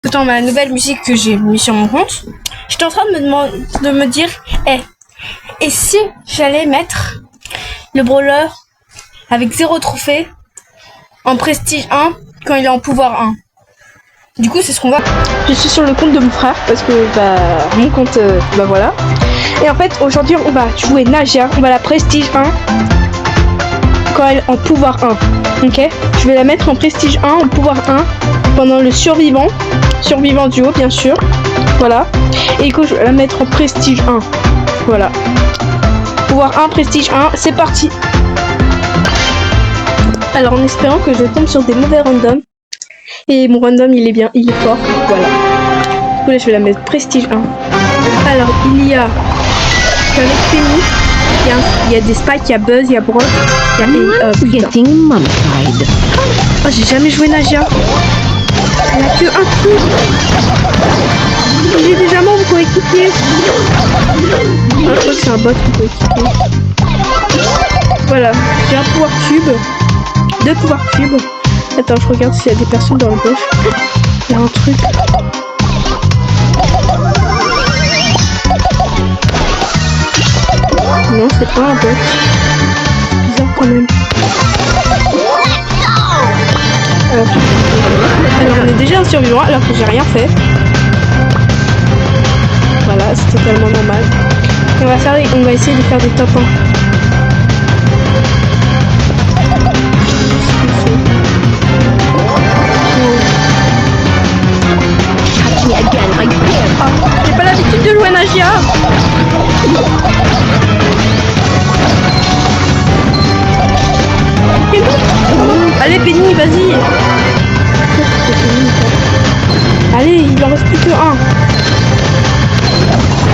écoutant ma nouvelle musique que j'ai mis sur mon compte, j'étais en train de me dire, et si j'allais mettre le brawler avec 0 trophée en prestige 1 quand il est en pouvoir 1. Du coup, c'est ce qu'on va. Je suis sur le compte de mon frère parce que mon compte, voilà. Et en fait, aujourd'hui, on va jouer Nadia. On va la prestige 1 quand elle est en pouvoir 1. Ok. Je vais la mettre en prestige 1 en pouvoir 1 pendant le survivant duo, bien sûr. Voilà. Et que je vais la mettre en prestige 1. Voilà. Pouvoir 1, prestige 1. C'est parti. Alors, en espérant que je tombe sur des mauvais randoms. Et mon random, il est bien, il est fort. Voilà. Du coup, là, je vais la mettre prestige 1. Alors, il y a avec Penny, il y a des Spike, il y a Buzz, il y a Brock, il y a Oh, j'ai jamais joué Nadia. Elle a que un truc. J'ai déjà mon coéquipier. Je crois que c'est un bot qui peut équiper. Voilà, j'ai un pouvoir cube. 2 pouvoirs cubes. Attends, je regarde s'il y a des personnes dans le bush. Il y a un truc. Non, c'est pas un bot. C'est bizarre quand même. Alors on est déjà un survivant alors que j'ai rien fait. Voilà, c'est totalement normal. Et on va essayer de faire des top 1. J'ai pas l'habitude de jouer Nadia. Allez Penny, vas-y. Allez, il en reste plus que un.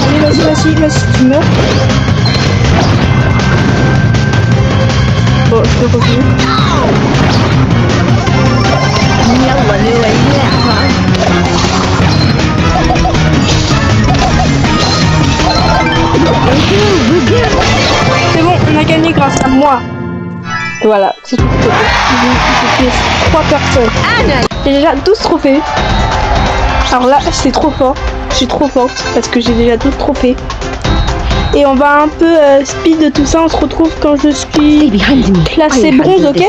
Allez, vas-y, tu meurs. Bon, je peux revenir. C'est bon, on a gagné grâce à moi. Voilà, c'est tout. J'ai 3 personnes. J'ai déjà 12 trophées. Alors là, c'est trop fort. Je suis trop forte parce que j'ai déjà 12 trophées. Et on va un peu speed tout ça. On se retrouve quand je suis classé bronze, ok?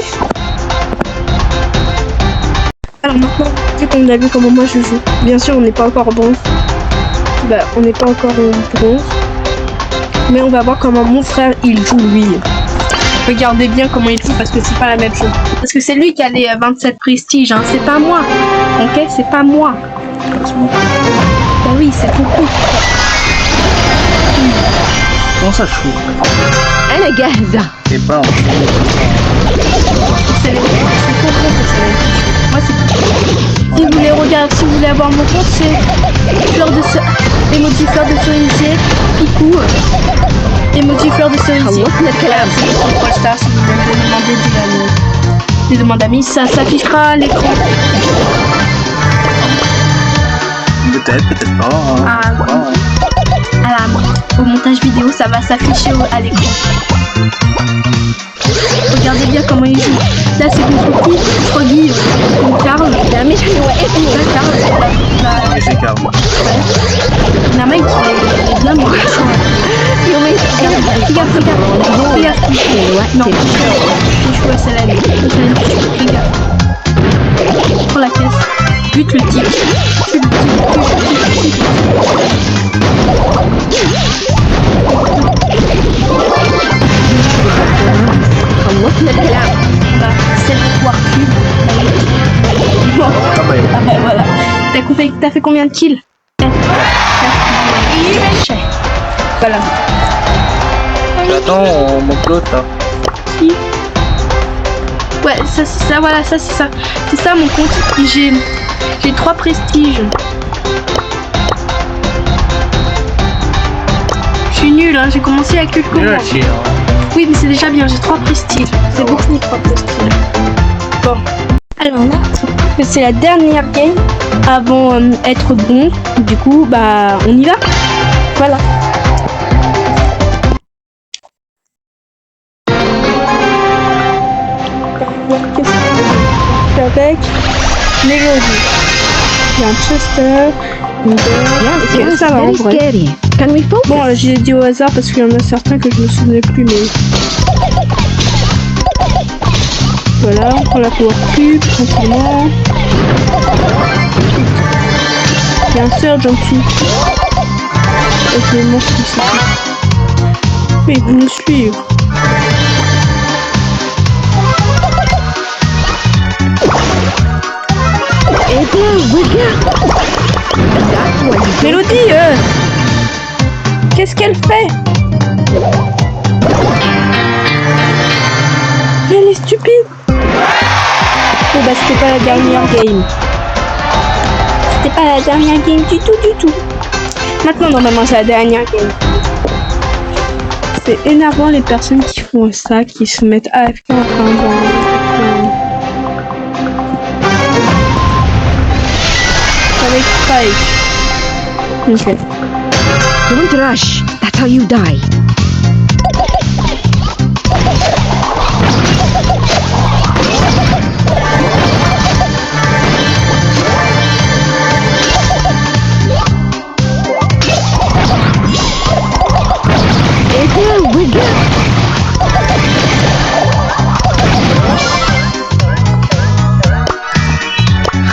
Alors maintenant, vu qu'on a vu comment moi je joue, bien sûr on n'est pas encore bronze. On n'est pas encore bronze. Mais on va voir comment mon frère il joue lui. Regardez bien comment il joue parce que c'est pas la même chose. Parce que c'est lui qui a les 27 prestiges, hein. C'est pas moi. Ok, c'est pas moi. Bah oui, c'est beaucoup. Comment ça chaud? أنا جاهزة. C'est pas en C'est moi c'est. Si vous voulez regarder, si vous voulez avoir mon compte, c'est fleur de emoji fleur de cerisier, Picou, emoji fleur de cerisier. Ça, si vous voulez demander des demandes d'amis, ça s'affichera à l'écran. Peut-être pas. Au montage vidéo, ça va s'afficher à l'écran. Regardez bien comment il joue. Là, c'est contre qui? Froggy, Carl. C'est Carl. Il y en a un mec qui est bien méchant. Regarde. Non, je joue à Salem. Regarde. Prends la caisse. Bute le tic. C'est le pouvoir cube. Voilà. T'as fait combien de kills? Voilà. J'attends mon code là. Si. Ouais, ça c'est ça, voilà, ça c'est ça. C'est ça mon compte. J'ai 3 prestiges. Je suis nulle, hein, j'ai commencé à quelques mois. Oui, mais c'est déjà bien, j'ai 3 prestiges. C'est beaucoup 3 prestiges. Bon. Alors là, c'est la dernière game avant être bon. Du coup, on y va. Voilà. Avec Mélodie. Il y a un Chester. Une Bear. Yes, Ok, yes, ça va en very vrai. scary. Can we focus? Bon, j'ai dit au hasard parce qu'il y en a certains que je me souvenais plus, mais... Voilà, on prend la power cube, tranquillement. Il y a un surge en dessous. Avec les monstres qui sont... Mais ils vont nous suivre. Eh bien, regarde. That's what you Mélodie, qu'est-ce qu'elle fait? Elle est stupide. Oh bah c'était pas la dernière game. C'était pas la dernière game du tout. Maintenant normalement c'est la dernière game. C'est énervant les personnes qui font ça, qui se mettent AFK en train avec Spike. Ok. don't rush. That's how you die. Eh bien, regarde.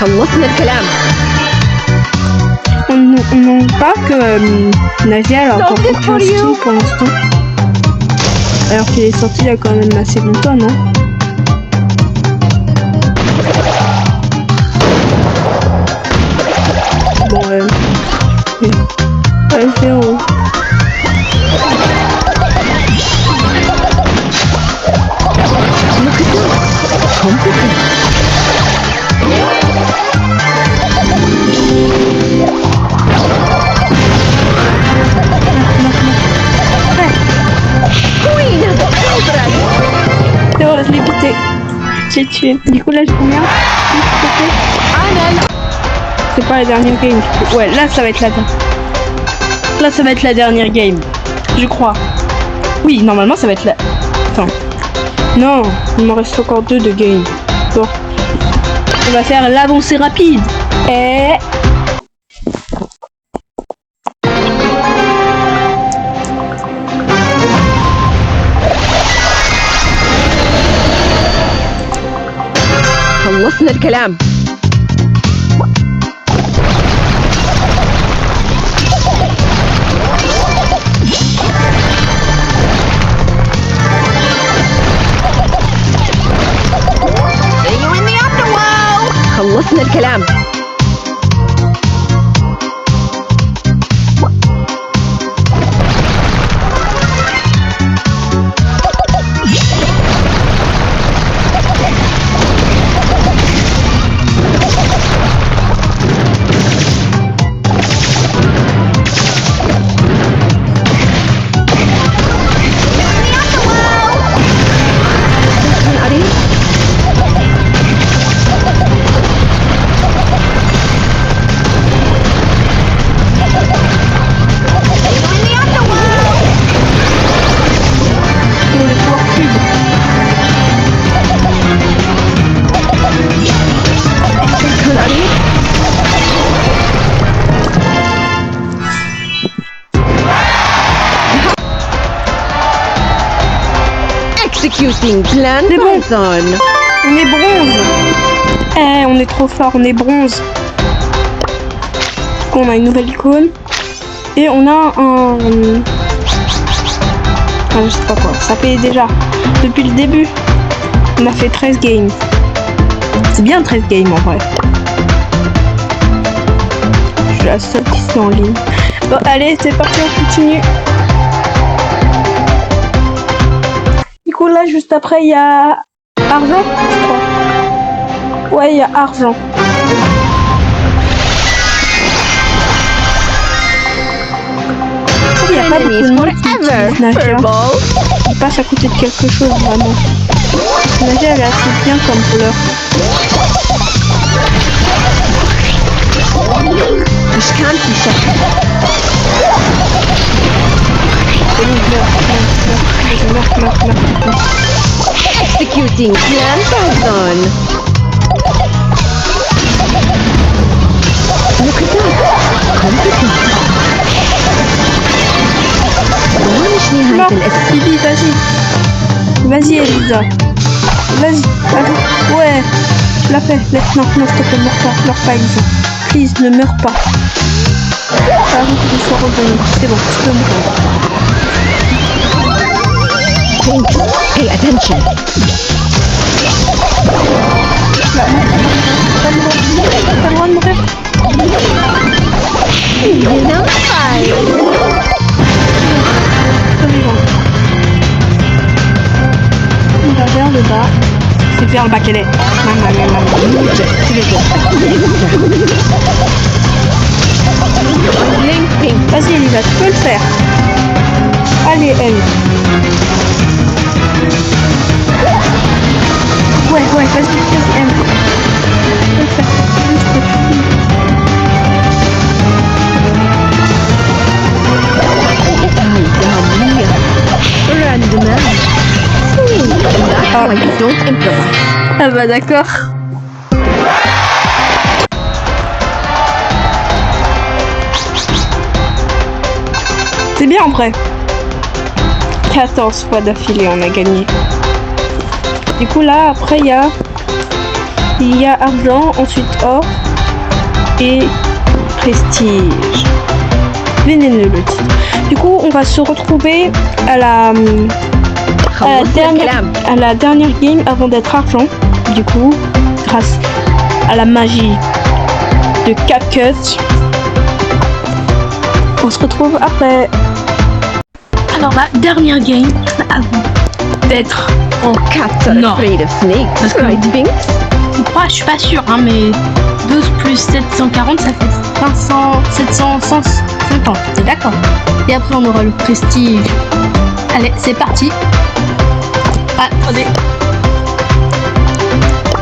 خلصنا الكلام. On voit que Nadia elle a encore Don't aucun for you. skin pour l'instant. Alors qu'il est sorti il y a quand même assez longtemps, non? Bon, ouais, zéro. Look at this. Complicated. Queen of the Cobras. C'est vrai, je l'ai buté. J'ai tué. Du coup, là, je combien? Anna. C'est pas la dernière game. Ouais, là, ça va être la dernière. Là, ça va être la dernière game. Je crois. Oui, normalement, ça va être la... Attends. Non, il m'en reste encore 2 de game. Bon. On va faire l'avancée rapide. Et... خلصنا الكلام. خلصنا الكلام. Executing plan C'est bon. Python. On est bronze. Eh, on est trop fort, on est bronze. Du coup, on a une nouvelle icône. Et on a un... Ah, je sais pas quoi. Ça fait déjà, depuis le début, on a fait 13 games. C'est bien 13 games en vrai. Je suis la seule qui sont en ligne. Bon, allez, c'est parti, on continue. Du coup, là, juste après, il y a Argent, je crois. Ouais, il y a Argent. Il n'y a pas beaucoup de monde qui utilise Nagia. Furball. Il passe à côté de quelque chose, vraiment. Nagia, elle est assez bien comme fleur. مش كان في شك. Executing plan Python. Non, Bibi, vas-y. Vas-y, Elisa. Vas-y. Ouais. Tu l'as fait. Non, s'il te plaît, meurs pas, Elisa. Please, ne meurs pas. Avant que tu sois revenu. C'est bon, tu peux mourir. Pay attention. T'as le droit de mourir. On va vers le bas. C'est vers le bas qu'elle est. Vas-y Elisa, tu peux le faire. Allez elle. Ouais, vas-y elle. Tu peux le faire. Ah bah d'accord. C'est bien en vrai. 14 fois d'affilée on a gagné. Du coup là après il y a argent, ensuite or et prestige. Vénéneux le titre. Du coup on va se retrouver à la dernière game avant d'être argent. Du coup grâce à la magie de CapCut on se retrouve après. Alors la dernière game avant d'être Oh, cats are afraid of snakes, right, Binks? je suis pas sûre, hein, mais 12 plus 740, ça fait 500, 700, 150, t'es d'accord? Et après, on aura le prestige. Allez, c'est parti. Ah, attendez.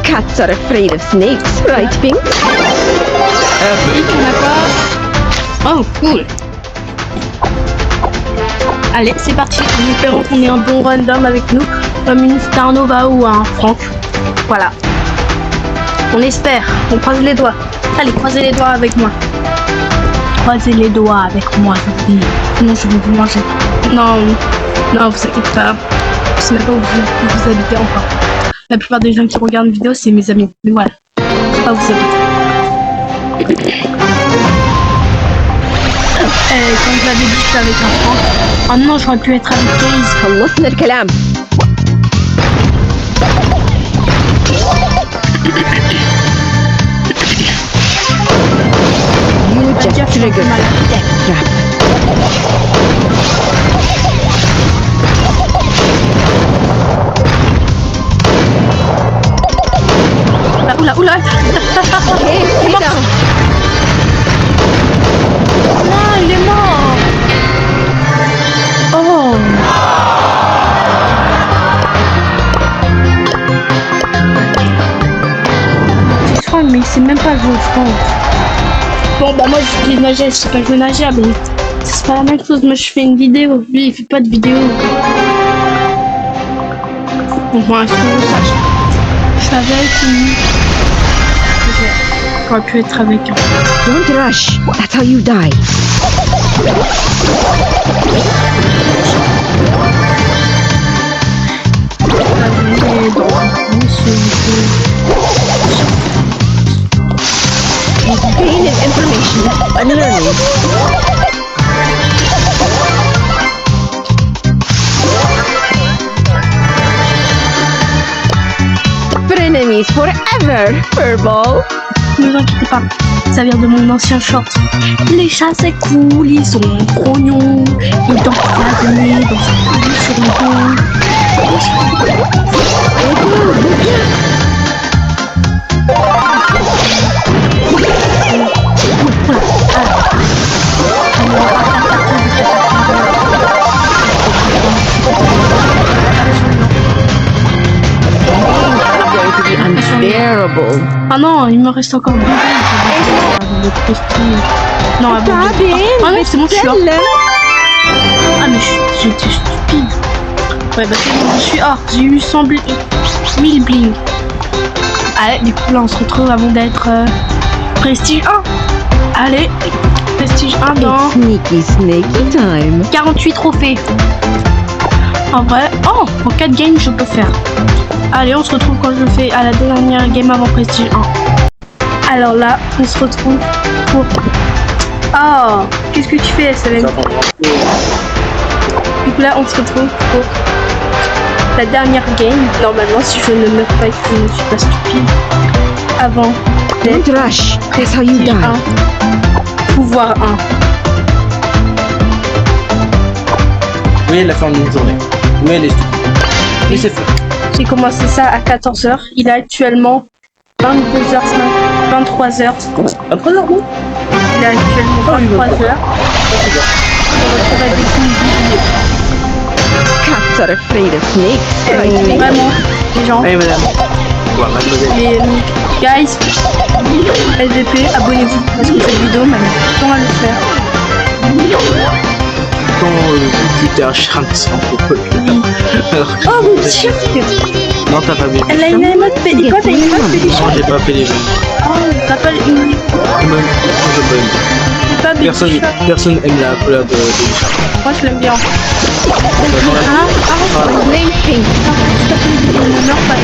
Cats are afraid of snakes, right, Binks? Oh, cool. Allez, c'est parti. J'espère qu'on ait un bon random avec nous, comme une Star Nova ou un Franck. Voilà. On espère. On croise les doigts. Allez, croisez les doigts avec moi. Croisez les doigts avec moi, je vous dis. Sinon, je vais vous manger. Non, vous inquiétez pas. Je sais même pas où vous habitez encore. La plupart des gens qui regardent une vidéo, c'est mes amis. Mais voilà. Faut pas vous habiter. Comme je l'avais dit, j'étais avec un Franck. Oh non, j'aurais pu être avec Days. خلصنا الكلام. You just triggered my death trap. Oula. Hey, stay down. Non, il est mort. Oh. C'est franc, mais c'est même pas joué au franc. Bon, bah moi je fais nager, je sais pas jouer nager, mais c'est pas la même chose. Moi je fais une vidéo, lui il fait pas de vidéo. Donc moi, est-ce que vous sache? Je suis avec lui. J'aurais pu être avec un. Don't rush. That's how you die. Gain information and learning. Frenemies forever, Furball. Ne vous inquiétez pas, ça vient de mon ancien short. Les chats c'est cool, ils sont grognons, ils dansent la nuit, dans sur le dos. Unbearable. Ah non, il me reste encore deux le prestige. Non, ah non, c'est mon short. Ah mais j'étais stupide. Ouais, bah c'est bon, je suis hors. J'ai eu 1000 bling. Allez, du coup là on se retrouve avant d'être prestige 1. Allez, prestige 1 dans Sneaky time. 48 trophées. En vrai, oh, pour 4 games, je peux faire. Allez, on se retrouve quand je fais à la dernière game avant Prestige 1. Alors là, on se retrouve pour... Oh, qu'est-ce que tu fais, Salem? Ça prendra un peu. Donc là, on se retrouve pour la dernière game. Normalement, si je ne meurs pas et que je ne suis pas stupide. Avant Don't rush. That's how you die. 1. Pouvoir 1. Oui, elle l'a fait en une journée. Oui, elle est stupide. Mais c'est fait. J'ai commencé ça à 14h. Il est actuellement 22h05, 23h. Après, non, bon. Il est actuellement 23h. On retrouve avec une vidéo. Cats are afraid of snakes. Right? Vraiment, les gens. Allez, madame. Ouais, mademoiselle. Les guys, LVP, abonnez-vous parce que cette vidéo m'a mis du temps à le faire. Quand tu t'es acharné sur un peu. Oh mon dieu! Non, t'as pas vu. Elle a une émote pédicule, elle a une émote Non, pédicule. j'ai pas fait les jeux. Oh, elle s'appelle une. Je bonne. Pas pédicule. Personne aime la couleur de chat. Moi je l'aime bien. Name pink. Ne meurs pas,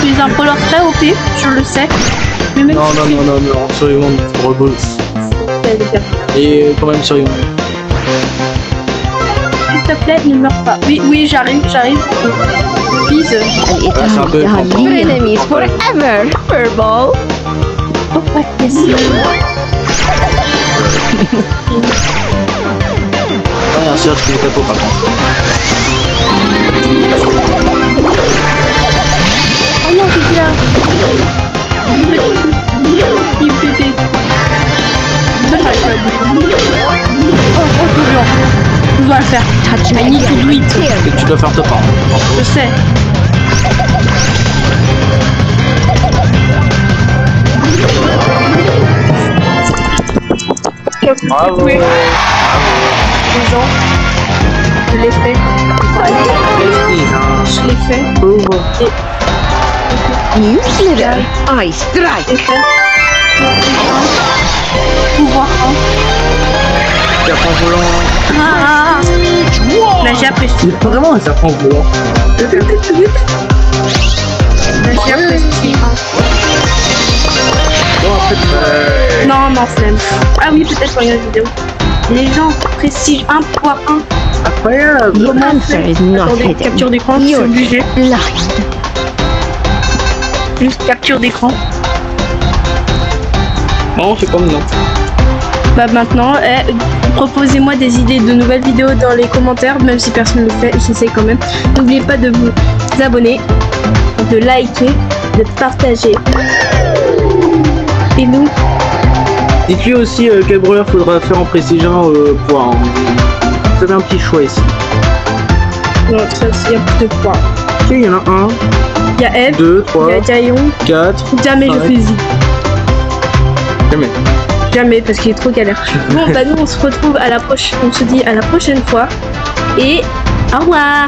tu es un brawler très OP, je le sais. Mais même Non, si non, tu- non, non, non, sur le monde, rebond. Elle est bien. Et quand même sur le monde. S'il te plaît, ne meurs pas. Oui, oui, j'arrive. Please. And it c'est un peu will étrange. your enemies forever, Furball. Oh, ouais, yes. Ah, bien sûr, je fais pas par contre. Oh non, t'es là. Il bébé. Ça, j'arrive pas à le dire. Oh, tout bien. On doit le faire. Touch me I need to again. do it. Tear Et tu dois faire te prendre. Je sais. Bravo. Oui. Les gens, je l'ai fait. Je l'ai fait. You slither. I strike. J'ai fait. Pouvoir 1. Serpent volant. Ah. Là, j'ai apprécié. C'est vraiment un serpent volant. Là, j'ai apprécié. Bon, après, Non, flemme. Ah oui, peut-être regarde la vidéo. Les gens, prestige 1, pouvoir 1. incroyable. The answer is not Attendez, hidden. capture d'écran, je suis You're obligé. lost. Juste capture d'écran. Bon, c'est comme non. Bah maintenant, proposez-moi des idées de nouvelles vidéos dans les commentaires, même si personne ne le fait, j'essaie quand même. N'oubliez pas de vous abonner, de liker, de partager. Et nous, Dites-lui aussi quel brawler faudra faire en prestige 1 pour un... Vous avez un petit choix ici. non, ça, il y a plus de points. Ok, il y en a un, Il y a Eve, 2, il 3, y a Jayon, 4. jamais je Ouais. fais Zi. Jamais. Jamais, parce qu'il est trop galère. Bon, bah nous, on se retrouve à la prochaine, on se dit à la prochaine fois. Et au revoir!